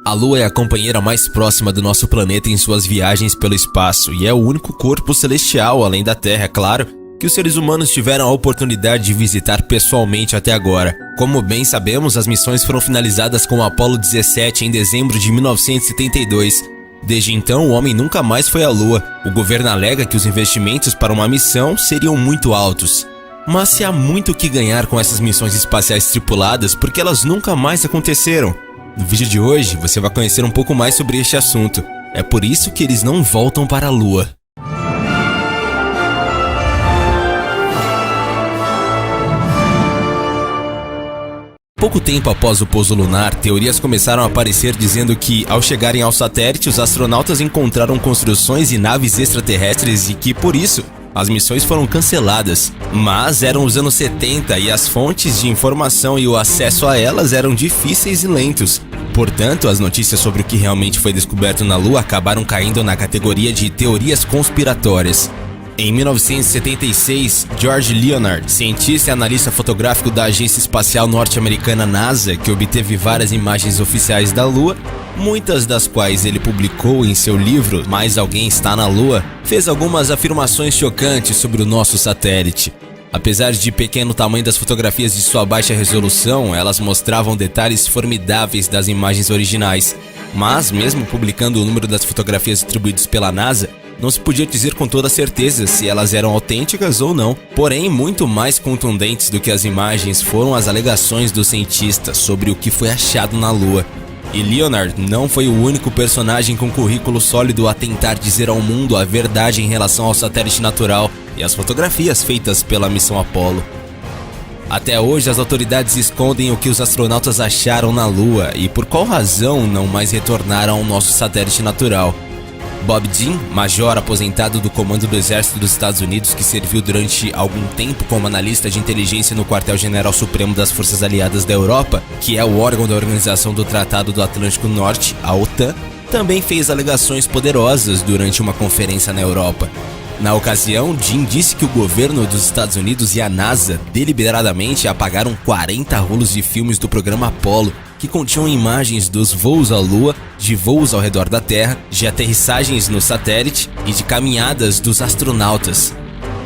A Lua é a companheira mais próxima do nosso planeta em suas viagens pelo espaço e é o único corpo celestial, além da Terra, é claro, que os seres humanos tiveram a oportunidade de visitar pessoalmente até agora. Como bem sabemos, as missões foram finalizadas com o Apollo 17 em dezembro de 1972. Desde então, o homem nunca mais foi à Lua. O governo alega que os investimentos para uma missão seriam muito altos. Mas se há muito o que ganhar com essas missões espaciais tripuladas, porque elas nunca mais aconteceram? No vídeo de hoje, você vai conhecer um pouco mais sobre este assunto. É por isso que eles não voltam para a Lua. Pouco tempo após o pouso lunar, teorias começaram a aparecer dizendo que, ao chegarem ao satélite, os astronautas encontraram construções e naves extraterrestres e que, por isso, as missões foram canceladas. Mas eram os anos 70 e as fontes de informação e o acesso a elas eram difíceis e lentos. Portanto, as notícias sobre o que realmente foi descoberto na Lua acabaram caindo na categoria de teorias conspiratórias. Em 1976, George Leonard, cientista e analista fotográfico da agência espacial norte-americana NASA, que obteve várias imagens oficiais da Lua, muitas das quais ele publicou em seu livro Mais Alguém Está na Lua, fez algumas afirmações chocantes sobre o nosso satélite. Apesar de pequeno tamanho das fotografias de sua baixa resolução, elas mostravam detalhes formidáveis das imagens originais. Mas, mesmo publicando o número das fotografias distribuídas pela NASA, não se podia dizer com toda certeza se elas eram autênticas ou não. Porém, muito mais contundentes do que as imagens foram as alegações do cientista sobre o que foi achado na Lua. E Leonard não foi o único personagem com currículo sólido a tentar dizer ao mundo a verdade em relação ao satélite natural e às fotografias feitas pela missão Apollo. Até hoje, as autoridades escondem o que os astronautas acharam na Lua e por qual razão não mais retornaram ao nosso satélite natural. Bob Dean, major aposentado do comando do Exército dos Estados Unidos que serviu durante algum tempo como analista de inteligência no Quartel-General Supremo das Forças Aliadas da Europa, que é o órgão da Organização do Tratado do Atlântico Norte, a OTAN, também fez alegações poderosas durante uma conferência na Europa. Na ocasião, Dean disse que o governo dos Estados Unidos e a NASA deliberadamente apagaram 40 rolos de filmes do programa Apollo, que continham imagens dos voos à Lua, de voos ao redor da Terra, de aterrissagens no satélite e de caminhadas dos astronautas.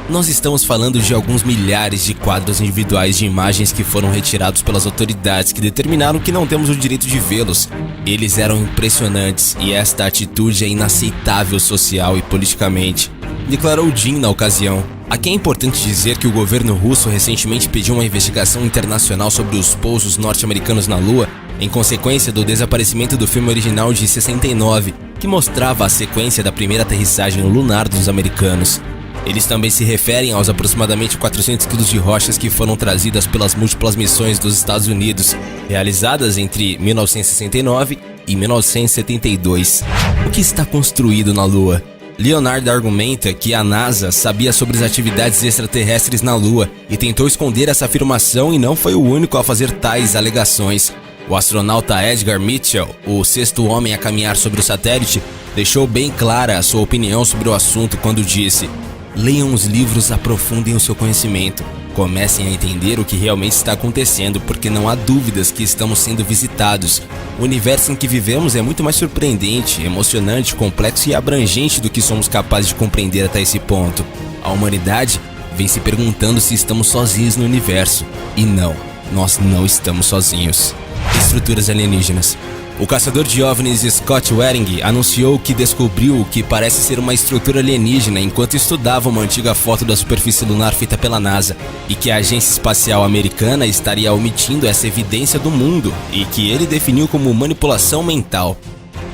Nós estamos falando de alguns milhares de quadros individuais de imagens que foram retirados pelas autoridades que determinaram que não temos o direito de vê-los. Eles eram impressionantes e esta atitude é inaceitável social e politicamente, declarou Dean na ocasião. Aqui é importante dizer que o governo russo recentemente pediu uma investigação internacional sobre os pousos norte-americanos na Lua, em consequência do desaparecimento do filme original de 69, que mostrava a sequência da primeira aterrissagem lunar dos americanos. Eles também se referem aos aproximadamente 400 quilos de rochas que foram trazidas pelas múltiplas missões dos Estados Unidos, realizadas entre 1969 e 1972. O que está construído na Lua? Leonard argumenta que a NASA sabia sobre as atividades extraterrestres na Lua e tentou esconder essa afirmação e não foi o único a fazer tais alegações. O astronauta Edgar Mitchell, o sexto homem a caminhar sobre o satélite, deixou bem clara a sua opinião sobre o assunto quando disse: "Leiam os livros, aprofundem o seu conhecimento. Comecem a entender o que realmente está acontecendo, porque não há dúvidas que estamos sendo visitados. O universo em que vivemos é muito mais surpreendente, emocionante, complexo e abrangente do que somos capazes de compreender até esse ponto. A humanidade vem se perguntando se estamos sozinhos no universo. E não, nós não estamos sozinhos." Estruturas alienígenas. O caçador de OVNIs Scott Waring anunciou que descobriu o que parece ser uma estrutura alienígena enquanto estudava uma antiga foto da superfície lunar feita pela NASA, e que a agência espacial americana estaria omitindo essa evidência do mundo, e que ele definiu como manipulação mental.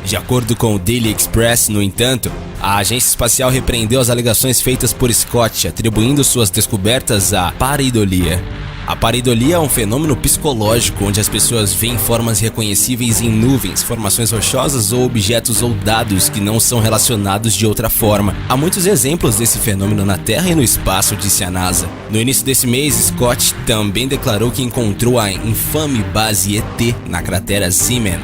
De acordo com o Daily Express, no entanto, a agência espacial repreendeu as alegações feitas por Scott, atribuindo suas descobertas à pareidolia. A pareidolia é um fenômeno psicológico onde as pessoas veem formas reconhecíveis em nuvens, formações rochosas ou objetos ou dados que não são relacionados de outra forma. Há muitos exemplos desse fenômeno na Terra e no espaço, disse a NASA. No início desse mês, Scott também declarou que encontrou a infame base ET na cratera Zeeman.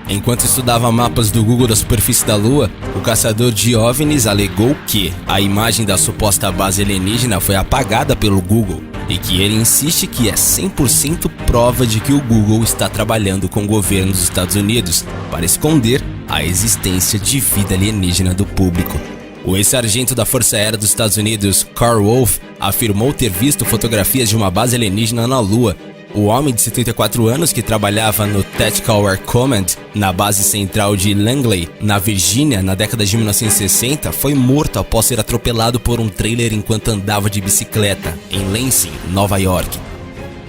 Enquanto estudava mapas do Google da superfície da Lua, o caçador de OVNIs alegou que a imagem da suposta base alienígena foi apagada pelo Google. e que ele insiste que é 100% prova de que o Google está trabalhando com o governo dos Estados Unidos para esconder a existência de vida alienígena do público. O ex-sargento da Força Aérea dos Estados Unidos, Carl Wolf, afirmou ter visto fotografias de uma base alienígena na Lua. O homem de 74 anos, que trabalhava no Tactical Air Command, na base central de Langley, na Virgínia, na década de 1960, foi morto após ser atropelado por um trailer enquanto andava de bicicleta, em Lansing, Nova York.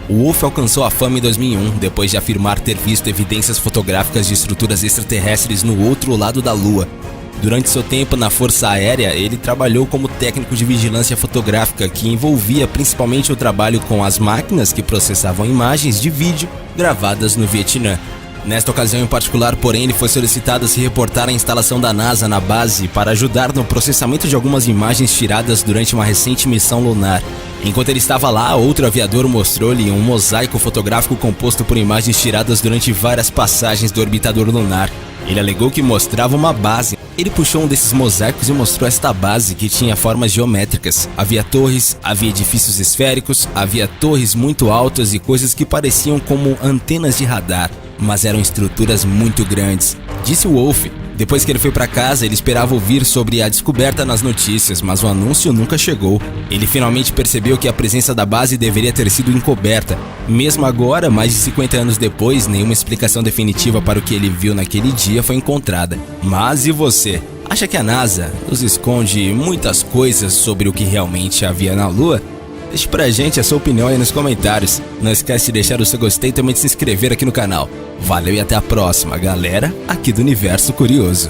O Wolf alcançou a fama em 2001, depois de afirmar ter visto evidências fotográficas de estruturas extraterrestres no outro lado da Lua. Durante seu tempo na Força Aérea, ele trabalhou como técnico de vigilância fotográfica, que envolvia principalmente o trabalho com as máquinas que processavam imagens de vídeo gravadas no Vietnã. Nesta ocasião em particular, porém, ele foi solicitado a se reportar à instalação da NASA na base para ajudar no processamento de algumas imagens tiradas durante uma recente missão lunar. Enquanto ele estava lá, outro aviador mostrou-lhe um mosaico fotográfico composto por imagens tiradas durante várias passagens do orbitador lunar. Ele alegou que mostrava uma base. Ele puxou um desses mosaicos e mostrou esta base, que tinha formas geométricas. Havia torres, havia edifícios esféricos, havia torres muito altas e coisas que pareciam como antenas de radar, mas eram estruturas muito grandes, disse Wolf. Depois que ele foi para casa, ele esperava ouvir sobre a descoberta nas notícias, mas o anúncio nunca chegou. Ele finalmente percebeu que a presença da base deveria ter sido encoberta. Mesmo agora, mais de 50 anos depois, nenhuma explicação definitiva para o que ele viu naquele dia foi encontrada. Mas e você? Acha que a NASA nos esconde muitas coisas sobre o que realmente havia na Lua? Deixe pra gente a sua opinião aí nos comentários. Não esquece de deixar o seu gostei e também de se inscrever aqui no canal. Valeu e até a próxima, galera, aqui do Universo Curioso.